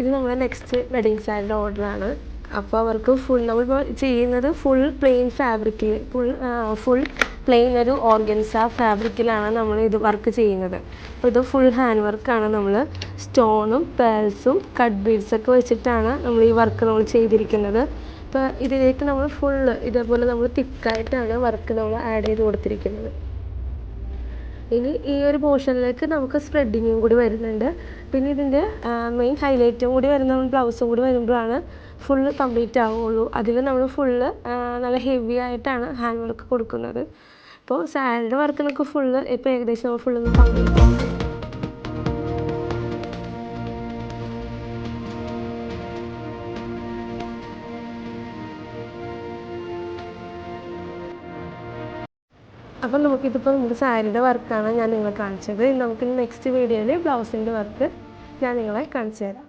ഇത് നമ്മുടെ next wedding സാരിയുടെ ഓർഡറാണ്. അപ്പോൾ അവർക്ക് ഫുൾ നമ്മളിപ്പോൾ ചെയ്യുന്നത് ഫുൾ പ്ലെയിൻ ഫാബ്രിക്കിൽ ഫുൾ പ്ലെയിൻ ഒരു ഓർഗൻസ ഫാബ്രിക്കിലാണ് നമ്മൾ ഇത് വർക്ക് ചെയ്യുന്നത്. അപ്പോൾ ഇത് ഫുൾ ഹാൻഡ് വർക്കാണ്. നമ്മൾ സ്റ്റോണും പേൾസും കട്ട് ബീഡ്സൊക്കെ വെച്ചിട്ടാണ് നമ്മൾ ഈ വർക്ക് നമ്മൾ ചെയ്തിരിക്കുന്നത്. അപ്പോൾ ഇതിലേക്ക് നമ്മൾ ഫുള്ള് ഇതേപോലെ നമ്മൾ തിക്കായിട്ടാണ് വർക്ക് നമ്മൾ ആഡ് ചെയ്ത് കൊടുത്തിരിക്കുന്നത്. ഇനി ഈ ഒരു പോർഷനിലേക്ക് നമുക്ക് സ്പ്രെഡിങ്ങും കൂടി വരുന്നുണ്ട്. പിന്നെ ഇതിൻ്റെ മെയിൻ ഹൈലൈറ്റും കൂടി വരുന്ന ബ്ലൗസും കൂടി വരുമ്പോഴാണ് ഫുള്ള് കംപ്ലീറ്റ് ആവുകയുള്ളൂ. അതിൽ നമ്മൾ ഫുള്ള് നല്ല ഹെവി ആയിട്ടാണ് ഹാൻഡ് വർക്ക് കൊടുക്കുന്നത്. അപ്പോൾ സാരിയുടെ വർക്ക് നമുക്ക് ഫുള്ള് ഇപ്പോൾ ഏകദേശം നമ്മൾ ഫുള്ള് കംപ്ലീറ്റ് ആവും. അപ്പം നമുക്കിതിപ്പോൾ നമ്മുടെ സാരിയുടെ വർക്കാണ് ഞാൻ നിങ്ങളെ കാണിച്ചത്. നമുക്ക് നെക്സ്റ്റ് വീഡിയോയിൽ ബ്ലൗസിൻ്റെ വർക്ക് ഞാൻ നിങ്ങളെ കാണിച്ചു തരാം.